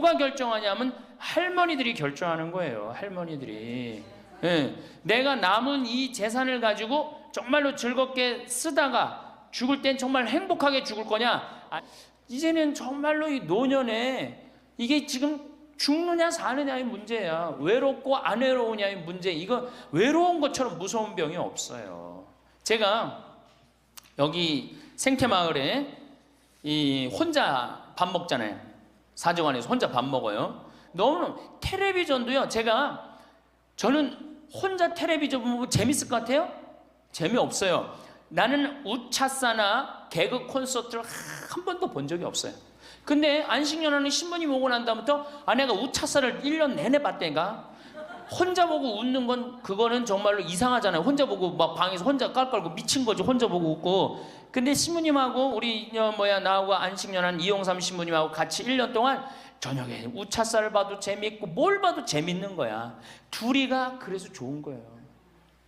누가 결정하냐면 할머니들이 결정하는 거예요. 할머니들이. 예, 내가 남은 이 재산을 가지고 정말로 즐겁게 쓰다가 죽을 땐 정말 행복하게 죽을 거냐? 이제는 정말로 이 노년에 이게 지금 죽느냐 사느냐의 문제야. 외롭고 안 외로우냐의 문제. 이거 외로운 것처럼 무서운 병이 없어요. 제가 여기 생태마을에 이 혼자 밥 먹잖아요. 사정원에서 혼자 밥 먹어요. 너무 텔레비전도요. 저는 혼자 텔레비전 보면 재밌을 것 같아요? 재미없어요. 나는 우차사나 개그 콘서트를 한 번도 본 적이 없어요. 근데 안식년화는 신부님 오고 난 다음부터 내가 우차사를 1년 내내 봤다니까. 혼자 보고 웃는 건 그거는 정말로 이상하잖아요. 혼자 보고 막 방에서 혼자 깔깔고 미친 거지. 혼자 보고 웃고. 근데 신부님하고 우리 나하고 안식년한 이용삼 신부님하고 같이 1년 동안 저녁에 우차사를 봐도 재밌고 뭘 봐도 재밌는 거야. 둘이가 그래서 좋은 거예요.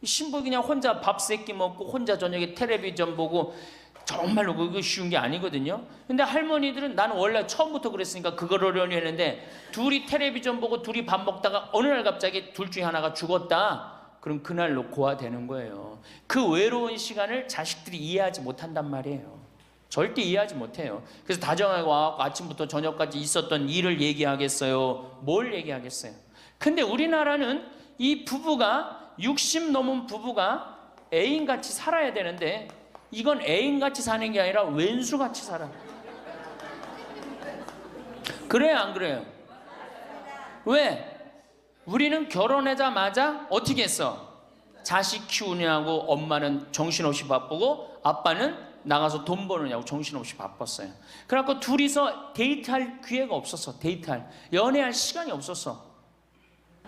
신부 그냥 혼자 밥 세끼 먹고 혼자 저녁에 텔레비전 보고 정말로 그거 쉬운 게 아니거든요. 근데 할머니들은 나는 원래 처음부터 그랬으니까 그걸 어려니 했는데 둘이 텔레비전 보고 둘이 밥 먹다가 어느 날 갑자기 둘 중에 하나가 죽었다. 그럼 그날로 고아되는 거예요. 그 외로운 시간을 자식들이 이해하지 못한단 말이에요. 절대 이해하지 못해요. 그래서 다정하게 와서 아침부터 저녁까지 있었던 일을 얘기하겠어요? 뭘 얘기하겠어요? 근데 우리나라는 이 부부가 60 넘은 부부가 애인같이 살아야 되는데 이건 애인같이 사는 게 아니라 왼수같이 살아. 그래요 안 그래요? 왜? 우리는 결혼하자마자 어떻게 했어? 자식 키우느냐고 엄마는 정신없이 바쁘고 아빠는 나가서 돈 버느냐고 정신없이 바빴어요. 그래갖고 둘이서 데이트할 기회가 없었어. 연애할 시간이 없었어.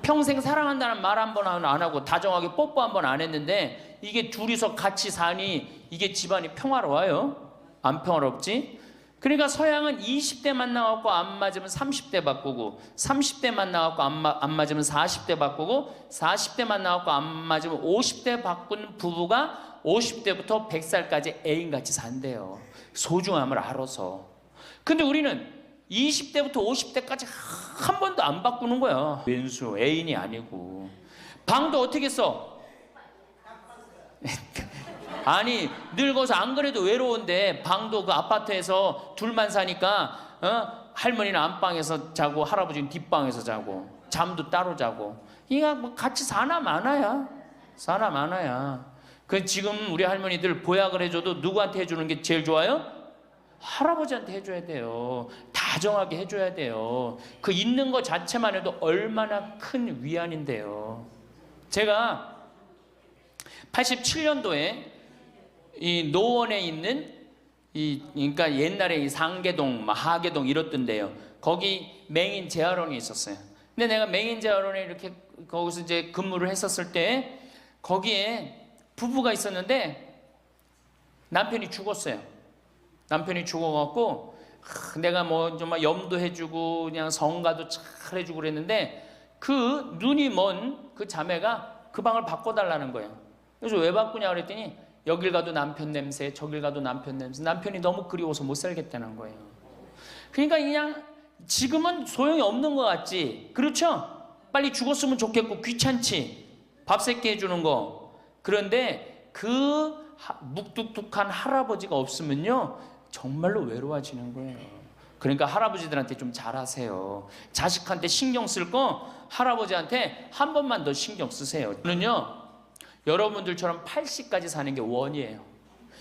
평생 사랑한다는 말 한 번 안 하고 다정하게 뽀뽀 한 번 안 했는데 이게 둘이서 같이 사니 이게 집안이 평화로워요? 안 평화롭지? 그러니까 서양은 20대 만나갖고 안 맞으면 30대 바꾸고 30대 만나갖고 안 맞으면 40대 바꾸고 40대 만나갖고 안 맞으면 50대 바꾼 부부가 50대부터 100살까지 애인같이 산대요. 소중함을 알아서. 근데 우리는 20대부터 50대까지 한 번도 안 바꾸는 거야. 왼수 애인이 아니고. 방도 어떻게 써? 아니 늙어서 안 그래도 외로운데 방도 그 아파트에서 둘만 사니까 할머니는 안방에서 자고 할아버지는 뒷방에서 자고 잠도 따로 자고 이거 뭐 같이 사나 마나야. 그 지금 우리 할머니들 보약을 해줘도 누구한테 해주는 게 제일 좋아요? 할아버지한테 해줘야 돼요. 다정하게 해줘야 돼요. 그 있는 것 자체만 해도 얼마나 큰 위안인데요. 제가 87년도에 이 노원에 있는 그러니까 옛날에 이 상계동, 하계동 이렇던데요. 거기 맹인 재활원이 있었어요. 근데 내가 맹인 재활원에 이렇게 거기서 이제 근무를 했었을 때 거기에 부부가 있었는데 남편이 죽었어요. 남편이 죽어갖고 내가 뭐 정말 염도해주고 그냥 성가도 잘 해주고 그랬는데 그 눈이 먼 그 자매가 그 방을 바꿔달라는 거예요. 그래서 왜 바꾸냐 그랬더니 여길 가도 남편 냄새, 저길 가도 남편 냄새. 남편이 너무 그리워서 못 살겠다는 거예요. 그러니까 그냥 지금은 소용이 없는 것 같지. 그렇죠? 빨리 죽었으면 좋겠고 귀찮지. 밥 새끼 해주는 거. 그런데 그 묵뚝뚝한 할아버지가 없으면요 정말로 외로워지는 거예요. 그러니까 할아버지들한테 좀 잘하세요. 자식한테 신경 쓸 거 할아버지한테 한 번만 더 신경 쓰세요. 저는요 여러분들처럼 80까지 사는 게 원이에요.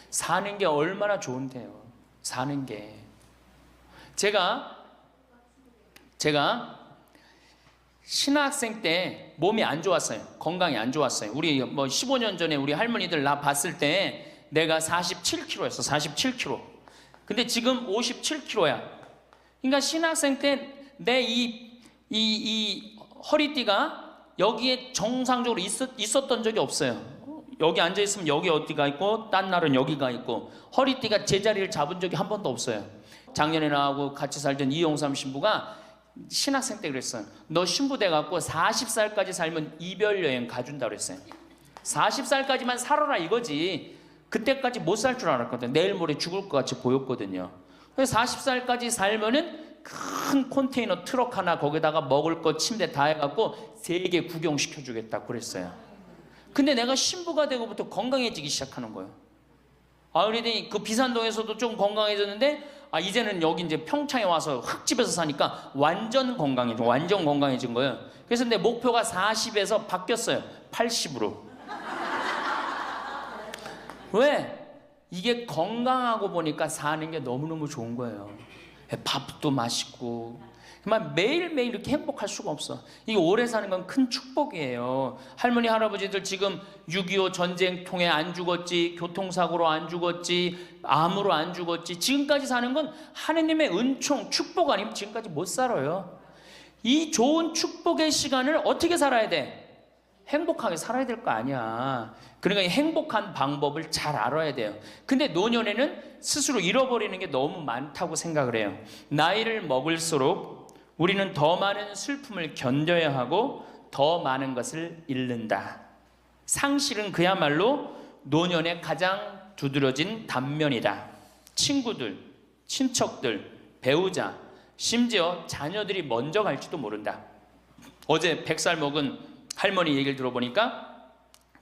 사는 게 얼마나 좋은데요. 사는 게. 제가 신학생 때 몸이 안 좋았어요. 건강이 안 좋았어요. 우리 뭐 15년 전에 우리 할머니들 나 봤을 때 내가 47kg였어. 47kg. 근데 지금 57kg야. 그러니까 신학생 때 내 이 허리띠가 여기에 정상적으로 있었던 적이 없어요. 여기 앉아있으면 여기 어디가 있고 딴 날은 여기가 있고 허리띠가 제자리를 잡은 적이 한 번도 없어요. 작년에 나하고 같이 살던 이용삼 신부가 신학생 때 그랬어요. 너 신부 돼갖고 40살까지 살면 이별여행 가준다 그랬어요. 40살까지만 살아라 이거지. 그때까지 못 살 줄 알았거든. 내일 모레 죽을 것 같이 보였거든요. 그래서 40살까지 살면은 큰 컨테이너 트럭 하나 거기다가 먹을 거 침대 다 해갖고 세계 구경시켜주겠다고 그랬어요. 근데 내가 신부가 되고부터 건강해지기 시작하는 거예요. 그러더니 그 비산동에서도 좀 건강해졌는데 이제는 여기 이제 평창에 와서 흙집에서 사니까 완전 건강해진 거예요. 그래서 내 목표가 40에서 바뀌었어요. 80으로. 왜? 이게 건강하고 보니까 사는 게 너무너무 좋은 거예요. 밥도 맛있고 정말 매일매일 이렇게 행복할 수가 없어. 이게 오래 사는 건 큰 축복이에요. 할머니 할아버지들 지금 6.25 전쟁 통해 안 죽었지, 교통사고로 안 죽었지, 암으로 안 죽었지, 지금까지 사는 건 하느님의 은총 축복 아니면 지금까지 못 살아요. 이 좋은 축복의 시간을 어떻게 살아야 돼? 행복하게 살아야 될 거 아니야. 그러니까 행복한 방법을 잘 알아야 돼요. 근데 노년에는 스스로 잃어버리는 게 너무 많다고 생각을 해요. 나이를 먹을수록 우리는 더 많은 슬픔을 견뎌야 하고 더 많은 것을 잃는다. 상실은 그야말로 노년의 가장 두드러진 단면이다. 친구들, 친척들, 배우자, 심지어 자녀들이 먼저 갈지도 모른다. 어제 100살 먹은 할머니 얘기를 들어보니까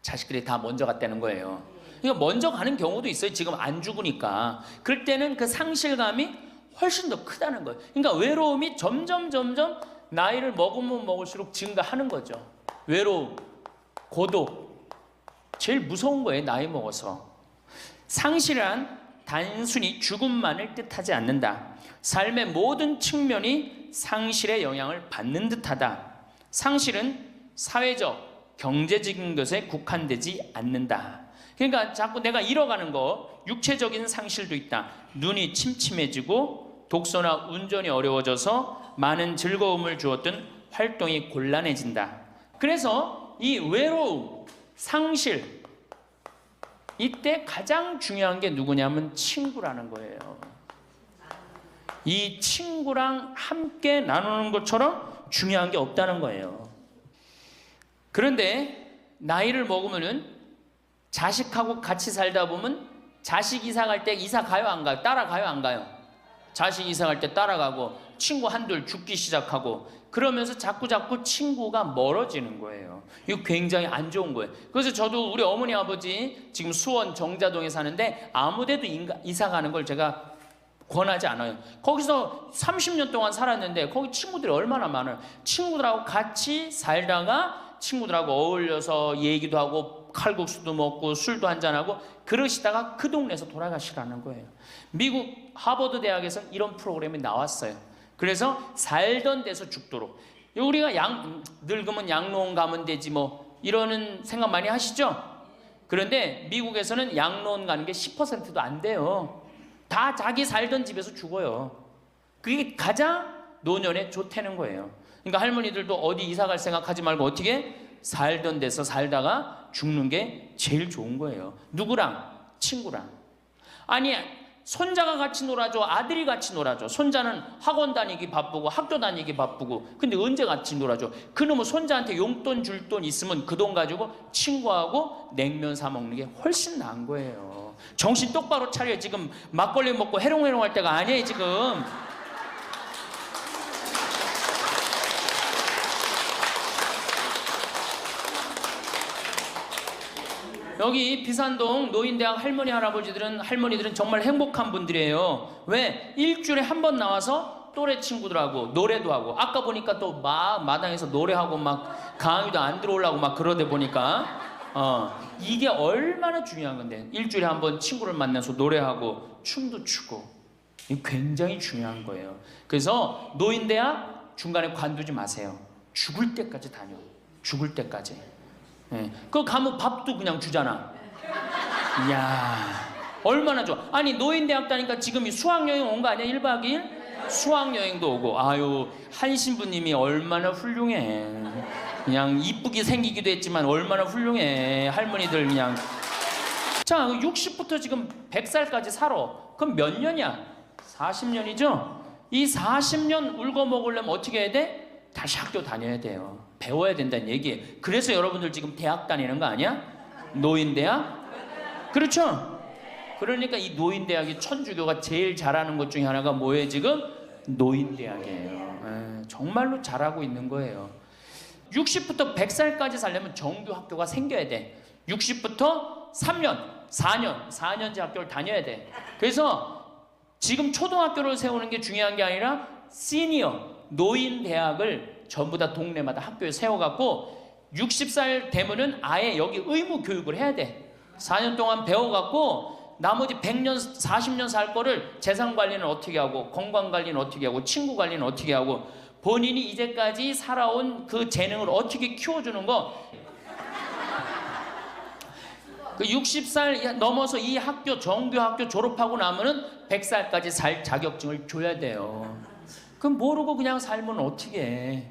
자식들이 다 먼저 갔다는 거예요. 그러니까 먼저 가는 경우도 있어요. 지금 안 죽으니까. 그럴 때는 그 상실감이 훨씬 더 크다는 거예요. 그러니까 외로움이 점점 나이를 먹으면 먹을수록 증가하는 거죠. 외로움, 고독, 제일 무서운 거예요. 나이 먹어서. 상실은 단순히 죽음만을 뜻하지 않는다. 삶의 모든 측면이 상실의 영향을 받는 듯하다. 상실은 사회적, 경제적인 것에 국한되지 않는다. 그러니까 자꾸 내가 잃어가는 거, 육체적인 상실도 있다. 눈이 침침해지고 독서나 운전이 어려워져서 많은 즐거움을 주었던 활동이 곤란해진다. 그래서 이 외로움, 상실, 이때 가장 중요한 게 누구냐면 친구라는 거예요. 이 친구랑 함께 나누는 것처럼 중요한 게 없다는 거예요. 그런데 나이를 먹으면은 자식하고 같이 살다 보면 자식 이사 갈 때 이사 가요 안 가요? 따라가요 안 가요? 자식 이사 갈 때 따라가고 친구 한둘 죽기 시작하고 그러면서 자꾸 친구가 멀어지는 거예요. 이거 굉장히 안 좋은 거예요. 그래서 저도 우리 어머니 아버지 지금 수원 정자동에 사는데 아무데도 이사 가는 걸 제가 권하지 않아요. 거기서 30년 동안 살았는데 거기 친구들이 얼마나 많아요. 친구들하고 같이 살다가 친구들하고 어울려서 얘기도 하고 칼국수도 먹고 술도 한잔하고 그러시다가 그 동네에서 돌아가시라는 거예요. 미국 하버드 대학에서 이런 프로그램이 나왔어요. 그래서 살던 데서 죽도록. 우리가 늙으면 양로원 가면 되지 뭐 이러는 생각 많이 하시죠? 그런데 미국에서는 양로원 가는 게 10%도 안 돼요. 다 자기 살던 집에서 죽어요. 그게 가장 노년에 좋다는 거예요. 그러니까 할머니들도 어디 이사 갈 생각하지 말고 어떻게 살던 데서 살다가 죽는 게 제일 좋은 거예요. 누구랑? 친구랑. 아니 손자가 같이 놀아줘, 아들이 같이 놀아줘. 손자는 학원 다니기 바쁘고 학교 다니기 바쁘고 근데 언제 같이 놀아줘? 그놈은 손자한테 용돈 줄 돈 있으면 그 돈 가지고 친구하고 냉면 사 먹는 게 훨씬 나은 거예요. 정신 똑바로 차려. 지금 막걸리 먹고 해롱해롱 할 때가 아니에요 지금. 여기 비산동 노인대학 할머니들은 정말 행복한 분들이에요. 왜? 일주일에 한 번 나와서 또래 친구들하고 노래도 하고 아까 보니까 또 막 마당에서 노래하고 막 강의도 안 들어오려고 막 그러다 보니까 이게 얼마나 중요한 건데 일주일에 한 번 친구를 만나서 노래하고 춤도 추고 이게 굉장히 중요한 거예요. 그래서 노인대학 중간에 관두지 마세요. 죽을 때까지 다녀. 죽을 때까지. 그거 가면 밥도 그냥 주잖아. 이야 얼마나 좋아. 아니 노인대학 다니까 지금 이 수학여행 온 거 아니야? 1박 2일? 수학여행도 오고. 아유 한 신부님이 얼마나 훌륭해. 그냥 이쁘게 생기기도 했지만 얼마나 훌륭해. 할머니들 그냥. 자 60부터 지금 100살까지 살아. 그럼 몇 년이야? 40년이죠? 이 40년 울고 먹으려면 어떻게 해야 돼? 다시 학교 다녀야 돼요. 배워야 된다는 얘기예요. 그래서 여러분들 지금 대학 다니는 거 아니야? 노인대학? 그렇죠? 그러니까 이 노인대학이 천주교가 제일 잘하는 것 중에 하나가 뭐예요 지금? 노인대학이에요. 정말로 잘하고 있는 거예요. 60부터 100살까지 살려면 정규 학교가 생겨야 돼. 60부터 3년, 4년제 학교를 다녀야 돼. 그래서 지금 초등학교를 세우는 게 중요한 게 아니라 시니어, 노인대학을 전부 다 동네마다 학교에 세워갖고 60살 되면은 아예 여기 의무 교육을 해야 돼. 4년 동안 배워갖고 나머지 100년, 40년 살 거를 재산 관리는 어떻게 하고, 건강 관리는 어떻게 하고, 친구 관리는 어떻게 하고, 본인이 이제까지 살아온 그 재능을 어떻게 키워주는 거. 그 60살 넘어서 이 학교, 정규 학교 졸업하고 나면은 100살까지 살 자격증을 줘야 돼요. 그럼 모르고 그냥 살면 어떻게 해.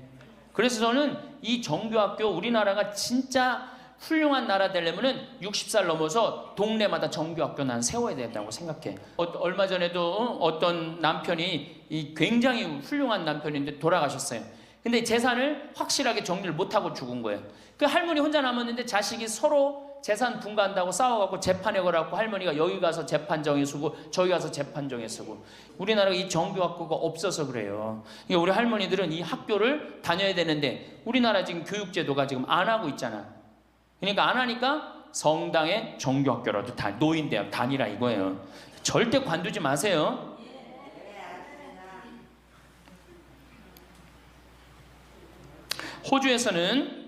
그래서 저는 이 정규 학교, 우리나라가 진짜 훌륭한 나라 되려면은 60살 넘어서 동네마다 정규 학교 난 세워야 된다고 생각해. 얼마 전에도 어떤 남편이 굉장히 훌륭한 남편인데 돌아가셨어요. 근데 재산을 확실하게 정리를 못하고 죽은 거예요. 그 할머니 혼자 남았는데 자식이 서로 재산 분가한다고 싸워갖고 재판에 걸어갖고 할머니가 여기 가서 재판정에 서고 저기 가서 재판정에 서고. 우리나라가 이 정규학교가 없어서 그래요. 그러니까 우리 할머니들은 이 학교를 다녀야 되는데 우리나라 지금 교육제도가 지금 안 하고 있잖아. 그러니까 안 하니까 성당의 정규학교라도 노인대학 다니라 이거예요. 절대 관두지 마세요. 호주에서는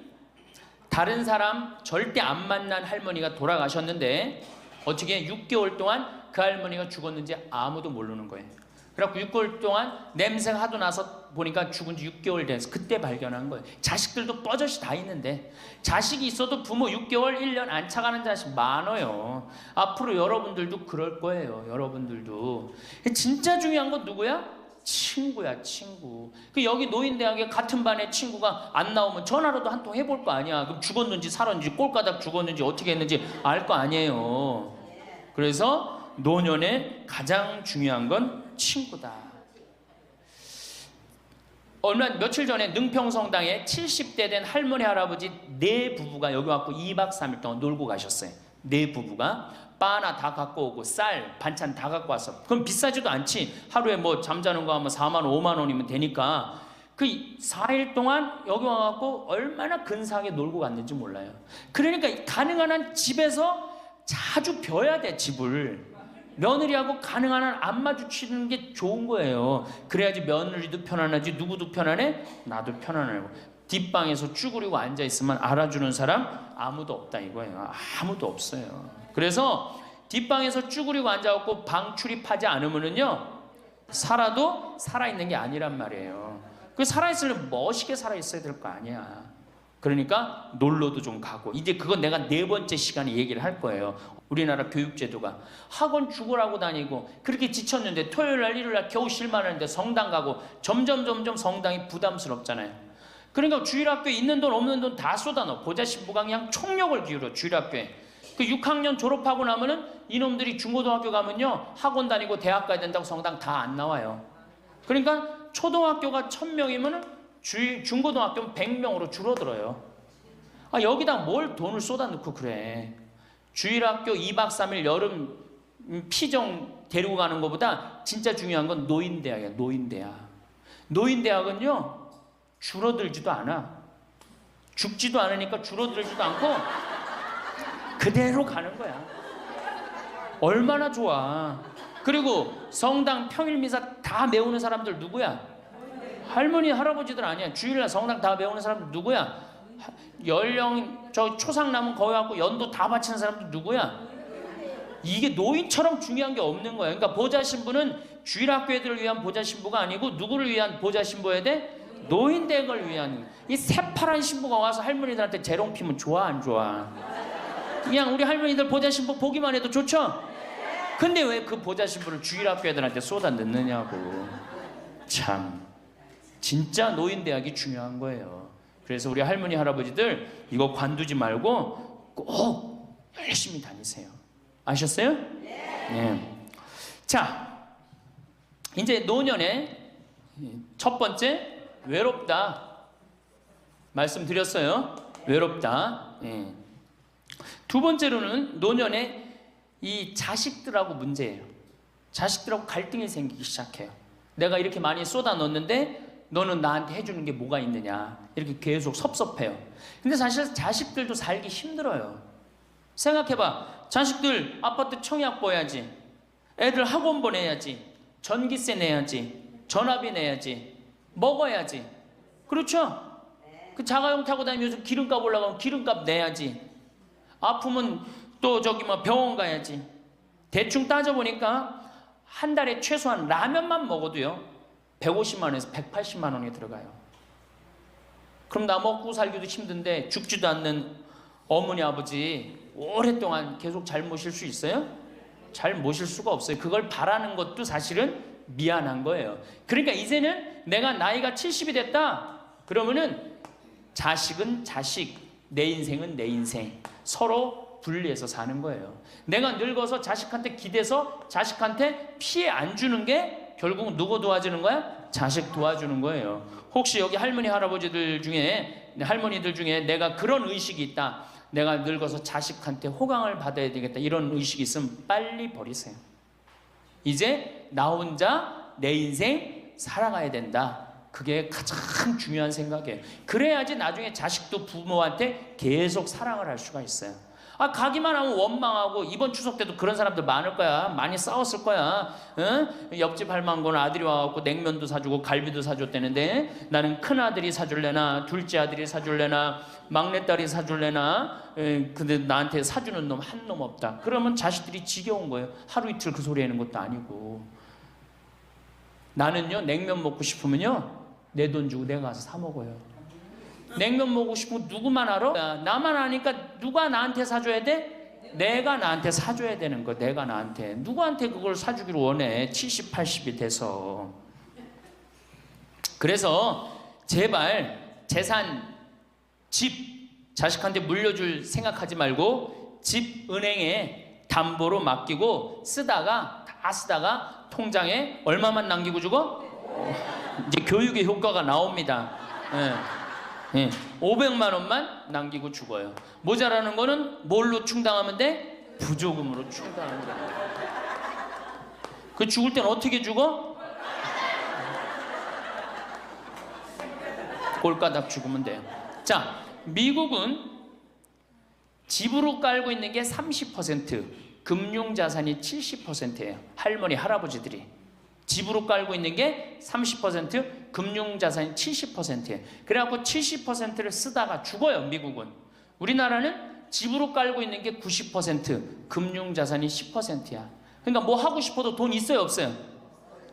다른 사람 절대 안 만난 할머니가 돌아가셨는데 어떻게 6개월 동안 그 할머니가 죽었는지 아무도 모르는 거예요. 그래갖고 6개월 동안 냄새가 하도 나서 보니까 죽은 지 6개월 돼서 그때 발견한 거예요. 자식들도 뻐젓이 다 있는데 자식이 있어도 부모 6개월, 1년 안 차가는 자식 많아요. 앞으로 여러분들도 그럴 거예요. 여러분들도. 진짜 중요한 건 누구야? 친구야, 친구. 그 여기 노인대학에 같은 반에 친구가 안 나오면 전화로도 한 통 해볼 거 아니야. 그럼 죽었는지 살았는지 꼴가닥 죽었는지 어떻게 했는지 알 거 아니에요. 그래서 노년에 가장 중요한 건 친구다. 며칠 전에 능평성당에 70대 된 할머니 할아버지 네 부부가 여기 왔고 2박 3일 동안 놀고 가셨어요. 네 부부가 바나 다 갖고 오고 쌀, 반찬 다 갖고 왔어. 그럼 비싸지도 않지. 하루에 뭐 잠자는 거 하면 4만 원, 5만 원이면 되니까 그 4일 동안 여기 와갖고 얼마나 근사하게 놀고 갔는지 몰라요. 그러니까 가능한 한 집에서 자주 벼야 돼, 집을. 며느리하고 가능한 한 안 마주치는 게 좋은 거예요. 그래야지 며느리도 편안하지. 누구도 편안해? 나도 편안하고. 뒷방에서 쭈그리고 앉아있으면 알아주는 사람 아무도 없다 이거예요. 아무도 없어요. 그래서 뒷방에서 쭈그리고 앉아갖고 방 출입하지 않으면은요 살아도 살아있는 게 아니란 말이에요. 그 살아있으려면 멋있게 살아있어야 될 거 아니야. 그러니까 놀러도 좀 가고. 이제 그건 내가 4번째 시간에 얘기를 할 거예요. 우리나라 교육제도가 학원 죽으라고 다니고 그렇게 지쳤는데 토요일날 일요일날 겨우 쉴만하는데 성당 가고 점점 성당이 부담스럽잖아요. 그러니까 주일학교에 있는 돈 없는 돈 다 쏟아넣어. 보좌신부가 그냥 총력을 기울여. 주일학교에 그 6학년 졸업하고 나면은 이놈들이 중고등학교 가면요 학원 다니고 대학 가야 된다고 성당 다 안 나와요. 그러니까 초등학교가 1000명이면은 중고등학교는 100명으로 줄어들어요. 여기다 뭘 돈을 쏟아넣고 그래. 주일학교 2박 3일 여름 피정 데리고 가는 것보다 진짜 중요한 건 노인대학이야. 노인대학. 노인대학은요 줄어들지도 않아. 죽지도 않으니까 줄어들지도 않고 그대로 가는 거야. 얼마나 좋아. 그리고 성당 평일미사 다 메우는 사람들 누구야? 할머니 할아버지들 아니야. 주일날 성당 다 메우는 사람들 누구야? 연령 저 초상 남은 거기 갖고 연도 다 바치는 사람들 누구야? 이게 노인처럼 중요한 게 없는 거야. 그러니까 보좌 신부는 주일학교 애들을 위한 보좌 신부가 아니고 누구를 위한 보좌 신부여야 돼? 노인댁을 위한. 이 새파란 신부가 와서 할머니들한테 재롱 피면 좋아 안 좋아? 그냥 우리 할머니들 보좌 신부 보기만 해도 좋죠? 근데 왜 그 보좌 신부를 주일학교 애들한테 쏟아 넣느냐고. 참 진짜 노인대학이 중요한 거예요. 그래서 우리 할머니 할아버지들 이거 관두지 말고 꼭 열심히 다니세요. 아셨어요? 네. 자, 이제 노년에 첫 번째 외롭다 말씀드렸어요. 외롭다. 네. 두 번째로는 노년에 이 자식들하고 문제예요. 자식들하고 갈등이 생기기 시작해요. 내가 이렇게 많이 쏟아 넣었는데 너는 나한테 해주는 게 뭐가 있느냐. 이렇게 계속 섭섭해요. 근데 사실 자식들도 살기 힘들어요. 생각해봐. 자식들 아파트 청약 보야지, 애들 학원 보내야지, 전기세 내야지, 전화비 내야지, 먹어야지. 그렇죠? 그 자가용 타고 다니면서 기름값 올라가면 기름값 내야지. 아프면 또 저기 뭐 병원 가야지. 대충 따져보니까 한 달에 최소한 라면만 먹어도요 150만 원에서 180만 원이 들어가요. 그럼 나 먹고 살기도 힘든데 죽지도 않는 어머니 아버지 오랫동안 계속 잘 모실 수 있어요? 잘 모실 수가 없어요. 그걸 바라는 것도 사실은 미안한 거예요. 그러니까 이제는 내가 나이가 70이 됐다 그러면은 자식은 자식, 내 인생은 내 인생, 서로 분리해서 사는 거예요. 내가 늙어서 자식한테 기대서 자식한테 피해 안 주는 게 결국 누구 도와주는 거야? 자식 도와주는 거예요. 혹시 여기 할머니 할아버지들 중에, 할머니들 중에 내가 그런 의식이 있다, 내가 늙어서 자식한테 호강을 받아야 되겠다, 이런 의식이 있으면 빨리 버리세요. 이제 나 혼자 내 인생 살아가야 된다. 그게 가장 중요한 생각이에요. 그래야지 나중에 자식도 부모한테 계속 사랑을 할 수가 있어요. 가기만 하면 원망하고, 이번 추석 때도 그런 사람들 많을 거야. 많이 싸웠을 거야. 응? 옆집 할망구는 아들이 와갖고 냉면도 사주고 갈비도 사줬다는데 나는 큰아들이 사줄래나 둘째 아들이 사줄래나 막내딸이 사줄래나, 근데 나한테 사주는 놈 한 놈 없다. 그러면 자식들이 지겨운 거예요. 하루 이틀 그 소리 하는 것도 아니고. 나는요 냉면 먹고 싶으면요 내 돈 주고 내가 가서 사 먹어요. 냉면 먹고 싶으면 누구만 알아? 나만 아니까 누가 나한테 사줘야 돼? 내가 나한테 사줘야 되는 거. 내가 나한테. 누구한테 그걸 사주기를 원해? 70, 80이 돼서. 그래서 제발 재산, 집 자식한테 물려줄 생각하지 말고 집 은행에 담보로 맡기고 다 쓰다가 통장에 얼마만 남기고 주고? 이제 교육의 효과가 나옵니다. 500만 원만 남기고 죽어요. 모자라는 거는 뭘로 충당하면 돼? 부조금으로 충당하면 돼. 그 죽을 땐 어떻게 죽어? 꼴가닥 죽으면 돼요. 자, 미국은 집으로 깔고 있는 게 30%, 금융자산이 70%예요. 할머니, 할아버지들이. 집으로 깔고 있는 게 30%, 금융자산이 70%예요. 그래갖고 70%를 쓰다가 죽어요, 미국은. 우리나라는 집으로 깔고 있는 게 90%, 금융자산이 10%야. 그러니까 뭐 하고 싶어도 돈 있어요, 없어요?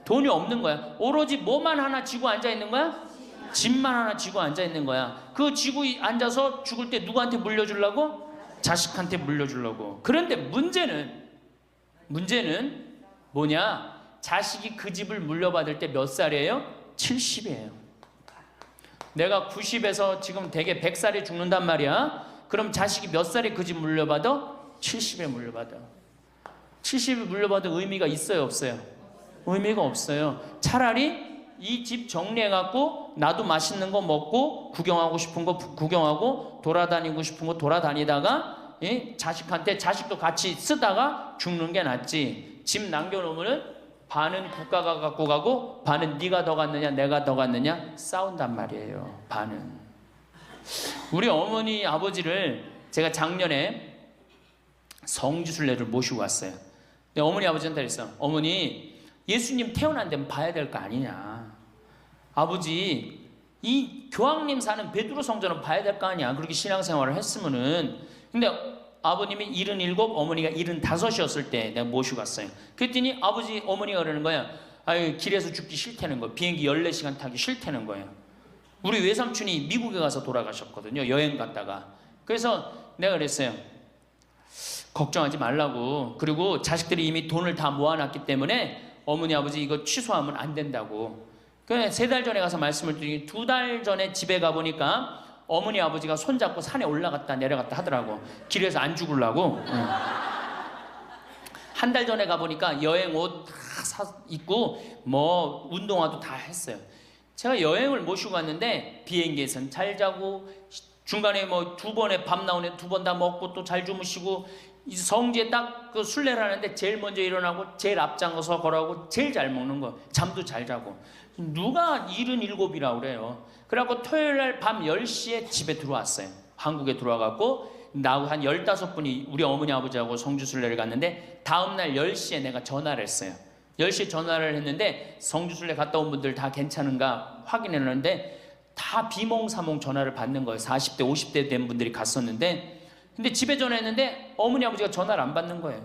돈이 없는 거야. 오로지 뭐만 하나 쥐고 앉아 있는 거야? 집만 하나 쥐고 앉아 있는 거야. 그 쥐고 앉아서 죽을 때 누구한테 물려주려고? 자식한테 물려주려고. 그런데 문제는 뭐냐? 자식이 그 집을 물려받을 때 몇 살이에요? 70이에요. 내가 90에서 지금 대개 100살에 죽는단 말이야. 그럼 자식이 몇 살에 그 집 물려받아? 70에 물려받아. 70에 물려받을 의미가 있어요, 없어요? 의미가 없어요. 차라리 이 집 정리해갖고 나도 맛있는 거 먹고 구경하고 싶은 거 구경하고 돌아다니고 싶은 거 돌아다니다가 자식한테 자식도 같이 쓰다가 죽는 게 낫지. 집 남겨놓으면 반은 국가가 갖고 가고 반은 네가 더 갖느냐 내가 더 갖느냐 싸운단 말이에요. 반은. 우리 어머니 아버지를 제가 작년에 성지순례를 모시고 왔어요. 근데 어머니 아버지한테 그랬어. 어머니, 예수님 태어난 데는 봐야 될 거 아니냐. 아버지, 이 교황님 사는 베드로 성전은 봐야 될 거 아니야. 그렇게 신앙생활을 했으면은. 근데 아버님이 77, 어머니가 75이었을 때 내가 모시고 갔어요. 그랬더니 아버지, 어머니가 그러는 거야. 아유, 길에서 죽기 싫다는 거야. 비행기 14시간 타기 싫다는 거예요. 우리 외삼촌이 미국에 가서 돌아가셨거든요. 여행 갔다가. 그래서 내가 그랬어요. 걱정하지 말라고. 그리고 자식들이 이미 돈을 다 모아놨기 때문에 어머니, 아버지 이거 취소하면 안 된다고. 그래, 3달 전에 가서 말씀을 드리니 2달 전에 집에 가보니까 어머니 아버지가 손잡고 산에 올라갔다 내려갔다 하더라고. 길에서 안 죽으려고. 한 달 전에 가보니까 여행 옷 다 입고 뭐 운동화도 다 했어요. 제가 여행을 모시고 갔는데 비행기에선 잘 자고 중간에 뭐 2번에 밥 나오네 2번 다 먹고 또 잘 주무시고 성지에 딱 그 순례를 하는데 제일 먼저 일어나고 제일 앞장서서 걸어가고 제일 잘 먹는 거, 잠도 잘 자고. 누가 77이라고 그래요. 그래갖고 토요일날 밤 10시에 집에 들어왔어요. 한국에 들어와갖고 나하고 한 15분이 우리 어머니 아버지하고 성주 순례를 갔는데 다음날 10시에 내가 전화를 했어요. 10시에 전화를 했는데 성주 순례 갔다 온 분들 다 괜찮은가 확인했는데 다 비몽사몽 전화를 받는 거예요. 40대 50대 된 분들이 갔었는데, 근데 집에 전화했는데 어머니 아버지가 전화를 안 받는 거예요.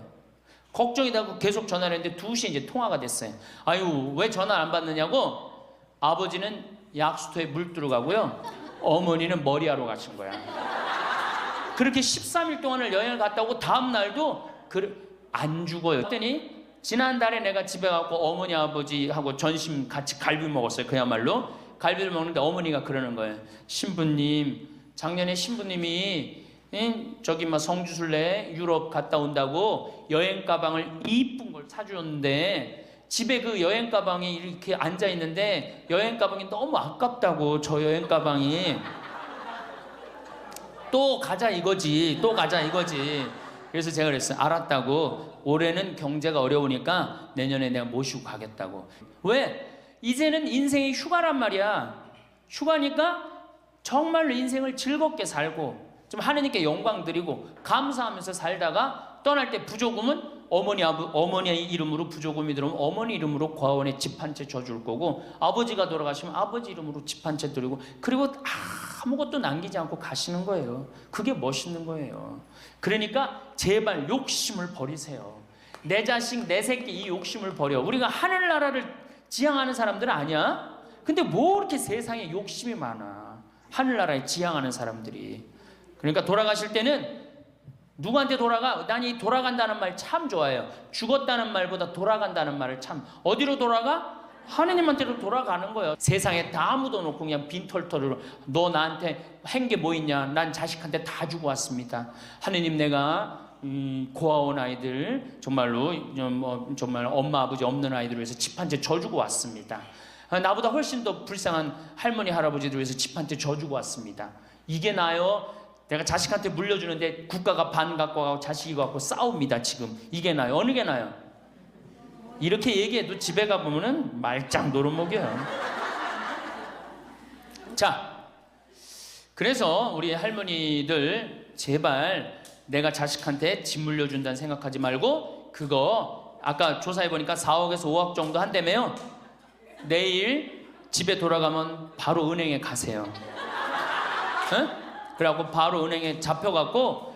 걱정이 되고 계속 전화를 했는데 2시에 이제 통화가 됐어요. 아유, 왜 전화 안 받느냐고. 아버지는 약수터에 물 뜨러 가고요, 어머니는 머리하러 가신 거야. 그렇게 13일 동안을 여행을 갔다 오고 다음 날도 안 죽어요. 그랬더니 지난달에 내가 집에 가고 어머니 아버지하고 점심 같이 갈비 먹었어요. 그야말로 갈비를 먹는데 어머니가 그러는 거예요. 신부님, 작년에 신부님이 저기 막 성주순례 유럽 갔다 온다고 여행 가방을 이쁜 걸 사주었는데 집에 그 여행 가방이 이렇게 앉아 있는데 여행 가방이 너무 아깝다고. 저 여행 가방이 또 가자 이거지, 또 가자 이거지. 그래서 제가 그랬어요. 알았다고. 올해는 경제가 어려우니까 내년에 내가 모시고 가겠다고. 왜? 이제는 인생이 휴가란 말이야. 휴가니까 정말로 인생을 즐겁게 살고 좀 하느님께 영광 드리고 감사하면서 살다가 떠날 때 부조금은 어머니 이름으로 부조금이 들어오면 어머니 이름으로 과원에 집 한 채 줘줄 거고, 아버지가 돌아가시면 아버지 이름으로 집 한 채 드리고, 그리고 아무것도 남기지 않고 가시는 거예요. 그게 멋있는 거예요. 그러니까 제발 욕심을 버리세요. 내 자식, 내 새끼 이 욕심을 버려. 우리가 하늘나라를 지향하는 사람들은 아니야? 근데 뭐 이렇게 세상에 욕심이 많아. 하늘나라에 지향하는 사람들이. 그러니까 돌아가실 때는 누구한테 돌아가? 난 이 돌아간다는 말 참 좋아해요. 죽었다는 말보다 돌아간다는 말을 참. 어디로 돌아가? 하느님한테로 돌아가는 거예요. 세상에 다 묻어놓고 그냥 빈털터리로 너 나한테 한 게 뭐 있냐? 난 자식한테 다 주고 왔습니다. 하느님, 내가 고아원 아이들 정말로 정말 엄마 아버지 없는 아이들 위해서 집 한 채 져주고 왔습니다. 나보다 훨씬 더 불쌍한 할머니 할아버지들 위해서 집 한 채 져주고 왔습니다. 이게 나요? 내가 자식한테 물려주는데 국가가 반 갖고 가고 자식이 갖고 싸웁니다. 지금 이게 나요? 어느 게 나요? 이렇게 얘기해도 집에 가보면은 말짱 노릇먹여요. 자, 그래서 우리 할머니들 제발 내가 자식한테 집 물려준다는 생각하지 말고, 그거 아까 조사해보니까 4억에서 5억 정도 한다며요. 내일 집에 돌아가면 바로 은행에 가세요. 응? 그래갖고 바로 은행에 잡혀갖고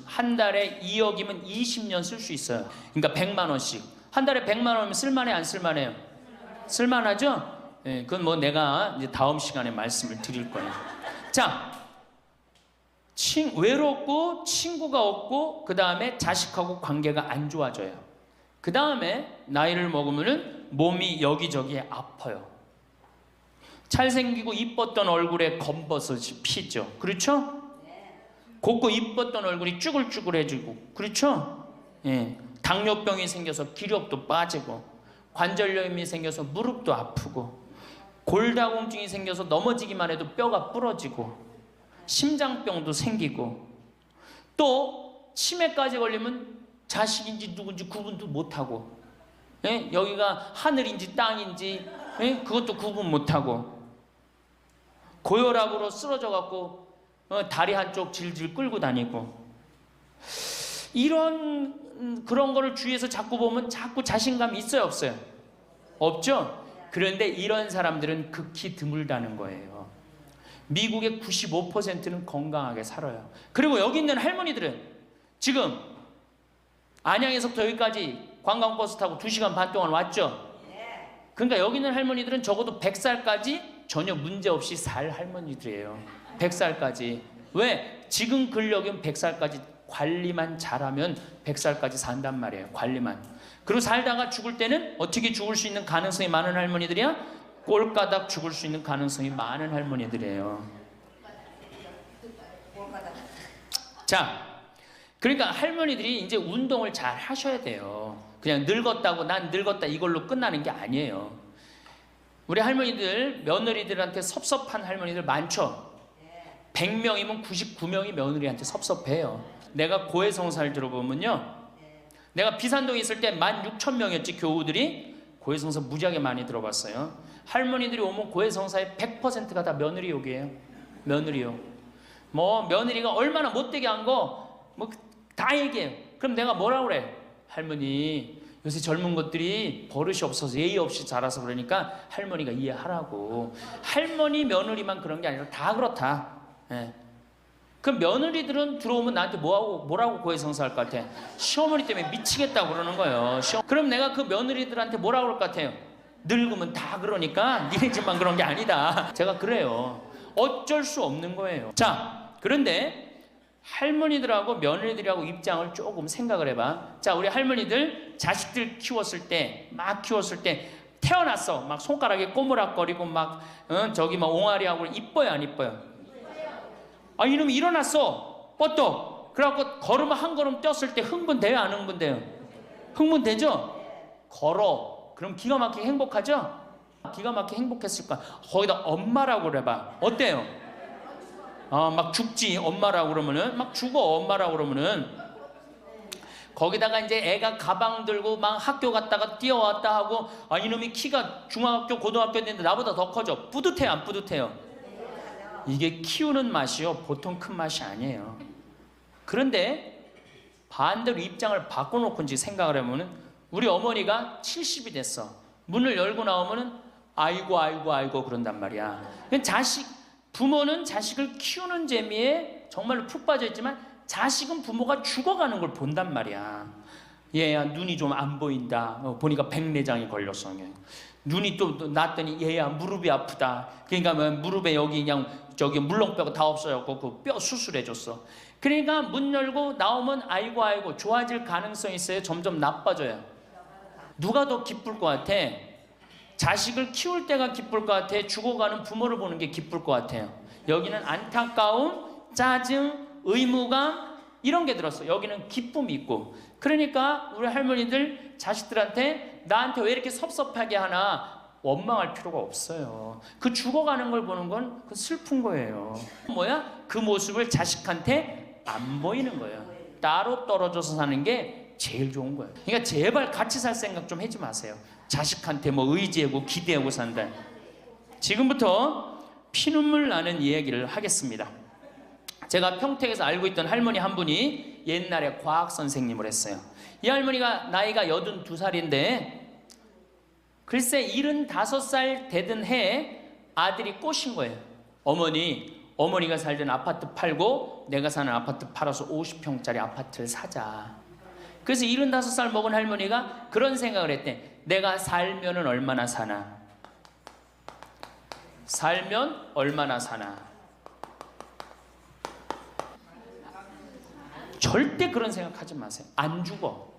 한 달에 2억이면 20년 쓸 수 있어요. 그러니까 100만 원씩. 한 달에 100만 원이면 쓸만해 안 쓸만해요? 쓸만하죠? 예, 그건 뭐 내가 이제 다음 시간에 말씀을 드릴 거예요. 자, 외롭고 친구가 없고 그 다음에 자식하고 관계가 안 좋아져요. 그 다음에 나이를 먹으면은 몸이 여기저기에 아파요. 잘생기고 이뻤던 얼굴에 검버섯이 피죠. 그렇죠? 곱고 이뻤던 얼굴이 쭈글쭈글해지고, 그렇죠? 예. 당뇨병이 생겨서 기력도 빠지고, 관절염이 생겨서 무릎도 아프고, 골다공증이 생겨서 넘어지기만 해도 뼈가 부러지고, 심장병도 생기고, 또 치매까지 걸리면 자식인지 누군지 구분도 못하고, 예? 여기가 하늘인지 땅인지 그것도 구분 못하고, 고혈압으로 쓰러져갖고 다리 한쪽 질질 끌고 다니고, 이런 그런 거를 주위에서 자꾸 보면 자꾸 자신감이 있어요 없어요? 없죠? 그런데 이런 사람들은 극히 드물다는 거예요. 미국의 95%는 건강하게 살아요. 그리고 여기 있는 할머니들은 지금 안양에서부터 여기까지 관광버스 타고 2시간 반 동안 왔죠? 그러니까 여기 있는 할머니들은 적어도 100살까지 전혀 문제없이 살 할머니들이에요. 100살까지. 왜? 지금 근력이면 100살까지 관리만 잘하면 100살까지 산단 말이에요. 관리만. 그리고 살다가 죽을 때는 어떻게 죽을 수 있는 가능성이 많은 할머니들이야? 꼴까닥 죽을 수 있는 가능성이 많은 할머니들이에요. 자, 그러니까 할머니들이 이제 운동을 잘 하셔야 돼요. 그냥 늙었다고 난 늙었다 이걸로 끝나는 게 아니에요. 우리 할머니들, 며느리들한테 섭섭한 할머니들 많죠? 100명이면 99명이 며느리한테 섭섭해요. 내가 고해성사를 들어보면요, 내가 비산동에 있을 때 16,000명이었지 교우들이. 고해성사 무지하게 많이 들어봤어요. 할머니들이 오면 고해성사의 100%가 다 며느리 욕이에요. 며느리 욕. 뭐 며느리가 얼마나 못되게 한 거 뭐 다 얘기해요. 그럼 내가 뭐라고 그래? 할머니, 요새 젊은 것들이 버릇이 없어서 예의 없이 자라서 그러니까 할머니가 이해하라고. 할머니 며느리만 그런 게 아니라 다 그렇다. 예. 그럼 며느리들은 들어오면 나한테 뭐라고 고해성사할 것 같아? 시어머니 때문에 미치겠다고 그러는 거예요. 그럼 내가 그 며느리들한테 뭐라고 그럴 것 같아요? 늙으면 다 그러니까 니네 집만 그런 게 아니다. 제가 그래요. 어쩔 수 없는 거예요. 자, 그런데 할머니들하고 며느리들하고 입장을 조금 생각을 해봐. 자, 우리 할머니들 자식들 키웠을 때, 막 키웠을 때 태어났어. 막 손가락에 꼬무락거리고 막 저기 막 옹알이하고 이뻐요, 안 이뻐요? 아, 이놈이 일어났어. 뻗떡. 그래갖고 걸으면 한 걸음 뛰었을 때 흥분돼요, 안 흥분돼요? 흥분되죠? 걸어. 그럼 기가 막히게 행복하죠? 기가 막히게 행복했을 거야. 거기다 엄마라고 그래봐. 어때요? 막 죽지 엄마라고 그러면은, 막 죽어 엄마라고 그러면은. 거기다가 이제 애가 가방 들고 막 학교 갔다가 뛰어왔다 하고, 아, 이놈이 키가 중학교 고등학교 됐는데 나보다 더 커져. 뿌듯해요, 안 뿌듯해요? 이게 키우는 맛이요, 보통 큰 맛이 아니에요. 그런데 반대로 입장을 바꿔놓고 이제 생각을 해보면, 우리 어머니가 70이 됐어. 문을 열고 나오면은 아이고 그런단 말이야. 부모는 자식을 키우는 재미에 정말로 푹 빠져있지만 자식은 부모가 죽어가는 걸 본단 말이야. 얘야 눈이 좀 안 보인다. 보니까 백내장이 걸렸어. 눈이 또 났더니 얘야 무릎이 아프다. 그러니까 무릎에 여기 그냥 저기 물렁뼈가 다 없어졌고 그 뼈 수술해줬어. 그러니까 문 열고 나오면 아이고 좋아질 가능성이 있어요? 점점 나빠져요? 누가 더 기쁠 것 같아? 자식을 키울 때가 기쁠 것 같아? 죽어가는 부모를 보는 게 기쁠 것 같아요? 여기는 안타까움, 짜증, 의무감 이런 게 들었어. 여기는 기쁨이 있고. 그러니까 우리 할머니들 자식들한테 나한테 왜 이렇게 섭섭하게 하나 원망할 필요가 없어요. 그 죽어가는 걸 보는 건 그 슬픈 거예요. 뭐야? 그 모습을 자식한테 안 보이는 거예요. 따로 떨어져서 사는 게 제일 좋은 거예요. 그러니까 제발 같이 살 생각 좀 하지 마세요. 자식한테 뭐 의지하고 기대하고 산다. 지금부터 피눈물 나는 이야기를 하겠습니다. 제가 평택에서 알고 있던 할머니 한 분이 옛날에 과학 선생님을 했어요. 이 할머니가 나이가 82살인데 글쎄 75살 되던 해에 아들이 꼬신 거예요. 어머니가 살던 아파트 팔고 내가 사는 아파트 팔아서 50평짜리 아파트를 사자. 그래서 75살 먹은 할머니가 그런 생각을 했대. 내가 살면은 얼마나 사나? 살면 얼마나 사나? 절대 그런 생각하지 마세요. 안 죽어.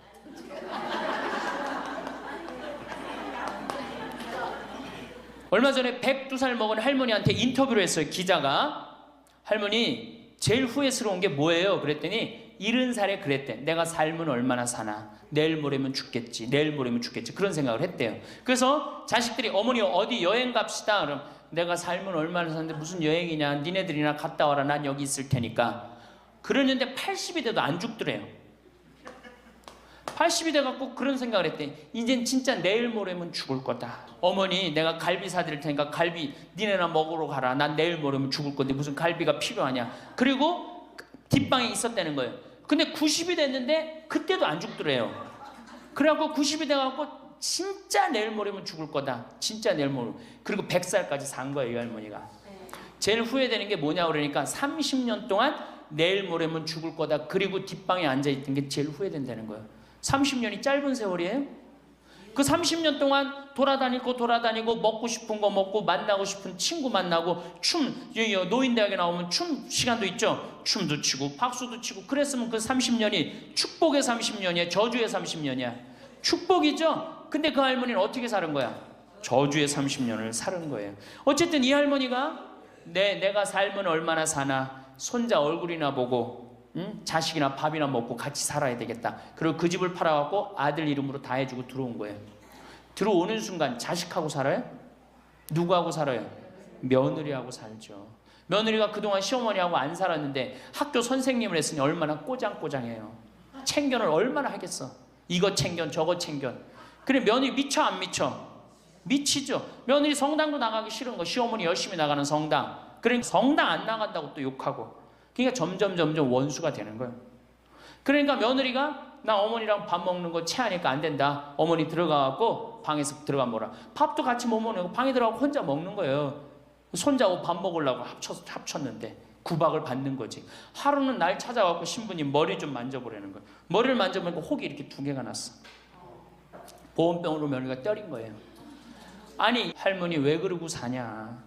얼마 전에 102살 먹은 할머니한테 인터뷰를 했어요. 기자가. 할머니 제일 후회스러운 게 뭐예요? 그랬더니 70살에 그랬대. 내가 살면 얼마나 사나? 내일 모레면 죽겠지. 내일 모레면 죽겠지. 그런 생각을 했대요. 그래서 자식들이 어머니 어디 여행 갑시다. 그럼 내가 살면 얼마나 사는데 무슨 여행이냐. 니네들이나 갔다 와라. 난 여기 있을 테니까. 그러는데 80이 돼도 안 죽더래요. 80이 돼갖고 그런 생각을 했대. 이젠 진짜 내일 모레면 죽을 거다. 어머니 내가 갈비 사드릴 테니까 갈비 니네나 먹으러 가라. 난 내일 모레면 죽을 건데 무슨 갈비가 필요하냐. 그리고 뒷방에 있었다는 거예요. 근데 90이 됐는데 그때도 안 죽더래요. 그래갖고 90이 돼갖고 진짜 내일 모레면 죽을 거다. 진짜 내일 모레. 그리고 100살까지 산 거예요. 이 할머니가. 제일 후회되는 게 뭐냐 그러니까 30년 동안 내일 모레면 죽을 거다. 그리고 뒷방에 앉아있던 게 제일 후회된다는 거예요. 30년이 짧은 세월이에요? 그 30년 동안 돌아다니고 먹고 싶은 거 먹고 만나고 싶은 친구 만나고 노인대학에 나오면 춤 시간도 있죠. 춤도 치고 박수도 치고 그랬으면 그 30년이 축복의 30년이야? 저주의 30년이야? 축복이죠? 근데 그 할머니는 어떻게 사는 거야? 저주의 30년을 사는 거예요. 어쨌든 이 할머니가 내가 살면 얼마나 사나 손자 얼굴이나 보고 자식이나 밥이나 먹고 같이 살아야 되겠다. 그리고 그 집을 팔아갖고 아들 이름으로 다 해주고 들어온 거예요. 들어오는 순간 자식하고 살아요? 누구하고 살아요? 며느리하고 살죠. 며느리가 그동안 시어머니하고 안 살았는데 학교 선생님을 했으니 얼마나 꼬장꼬장해요. 챙견을 얼마나 하겠어. 이거 챙견 저거 챙견. 그래 며느리 미쳐 안 미쳐? 미치죠. 며느리 성당도 나가기 싫은 거. 시어머니 열심히 나가는 성당. 그러니까 성당 안 나간다고 또 욕하고. 그러니까 점점 원수가 되는 거예요. 그러니까 며느리가 나 어머니랑 밥 먹는 거 체하니까 안 된다. 어머니 들어가갖고 방에서 들어가 먹어라. 밥도 같이 못 먹는 거 방에 들어가고 혼자 먹는 거예요. 손자하고 밥 먹으려고 합쳤는데 구박을 받는 거지. 하루는 날 찾아갖고 신부님 머리 좀 만져보라는 거예요. 머리를 만져보니까 혹이 이렇게 2개가 났어. 보온병으로 며느리가 때린 거예요. 아니 할머니 왜 그러고 사냐.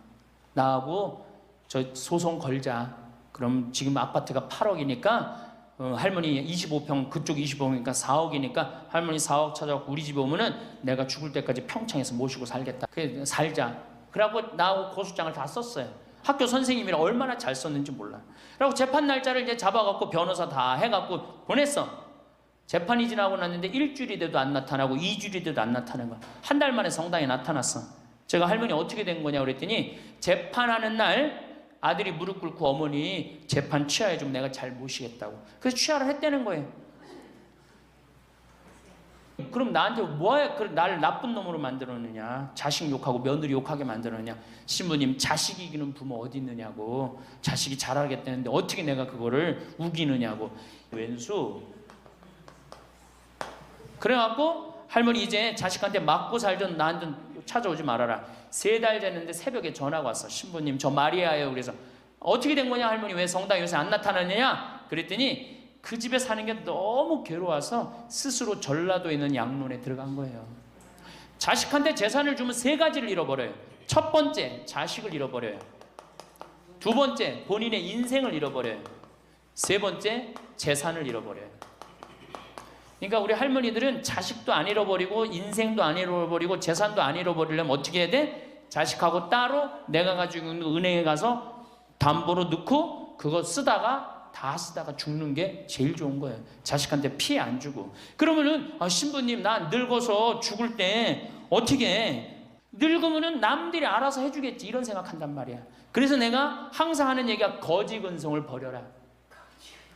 나하고 저 소송 걸자. 그럼 지금 아파트가 8억이니까 할머니 25평 그쪽 25평이니까 4억이니까 할머니 4억 찾아갖고 우리 집에 오면은 내가 죽을 때까지 평창에서 모시고 살겠다. 그래 살자. 그래갖고 나하고 고소장을 다 썼어요. 학교 선생님이라 얼마나 잘 썼는지 몰라. 그리고 재판 날짜를 이제 잡아갖고 변호사 다 해갖고 보냈어. 재판이 지나고 났는데 1주일이 돼도 안 나타나고 2주일이 돼도 안 나타나는 거야. 한 달 만에 성당에 나타났어. 제가 할머니 어떻게 된 거냐 그랬더니 재판하는 날 아들이 무릎 꿇고 어머니 재판 취하해 좀 내가 잘 모시겠다고. 그래서 취하를 했다는 거예요. 그럼 나한테 뭐야 나를 나쁜 놈으로 만들었느냐. 자식 욕하고 며느리 욕하게 만들었느냐. 신부님 자식 이기는 부모 어디 있느냐고. 자식이 잘하겠다는데 어떻게 내가 그거를 우기느냐고. 왼수. 그래갖고 할머니 이제 자식한테 맞고 살던 나한테 찾아오지 말아라. 3달 됐는데 새벽에 전화가 왔어. 신부님 저 마리아예요. 그래서 어떻게 된 거냐 할머니 왜 성당 요새 안 나타나느냐 그랬더니 그 집에 사는 게 너무 괴로워서 스스로 전라도에 있는 양론에 들어간 거예요. 자식한테 재산을 주면 3가지를 잃어버려요. 첫 번째 자식을 잃어버려요. 2번째 본인의 인생을 잃어버려요. 3번째 재산을 잃어버려요. 그러니까 우리 할머니들은 자식도 안 잃어버리고 인생도 안 잃어버리고 재산도 안 잃어버리려면 어떻게 해야 돼? 자식하고 따로 내가 가지고 있는 은행에 가서 담보로 넣고 그거 다 쓰다가 죽는 게 제일 좋은 거예요. 자식한테 피해 안 주고. 그러면은 신부님 나 늙어서 죽을 때 어떻게 해? 늙으면은 남들이 알아서 해주겠지 이런 생각한단 말이야. 그래서 내가 항상 하는 얘기가 거지근성을 버려라.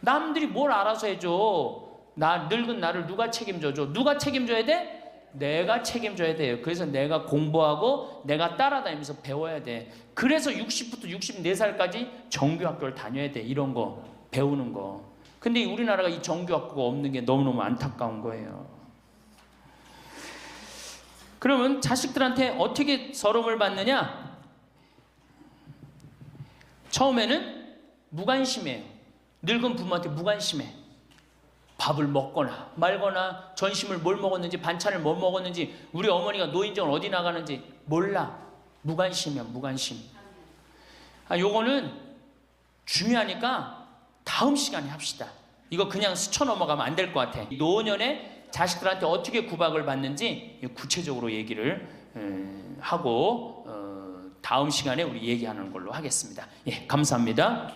남들이 뭘 알아서 해줘. 나 늙은 나를 누가 책임져줘? 누가 책임져야 돼? 내가 책임져야 돼요. 그래서 내가 공부하고 내가 따라다니면서 배워야 돼. 그래서 60부터 64살까지 정규학교를 다녀야 돼. 이런 거 배우는 거. 근데 우리나라가 이 정규학교가 없는 게 너무너무 안타까운 거예요. 그러면 자식들한테 어떻게 서름을 받느냐? 처음에는 무관심해요. 늙은 부모한테 무관심해. 밥을 먹거나 말거나 전심을 뭘 먹었는지 반찬을 뭘 먹었는지 우리 어머니가 노인정을 어디 나가는지 몰라. 무관심이야 무관심. 요거는 중요하니까 다음 시간에 합시다. 이거 그냥 스쳐 넘어가면 안 될 것 같아. 노년에 자식들한테 어떻게 구박을 받는지 구체적으로 얘기를 하고 다음 시간에 우리 얘기하는 걸로 하겠습니다. 예, 감사합니다.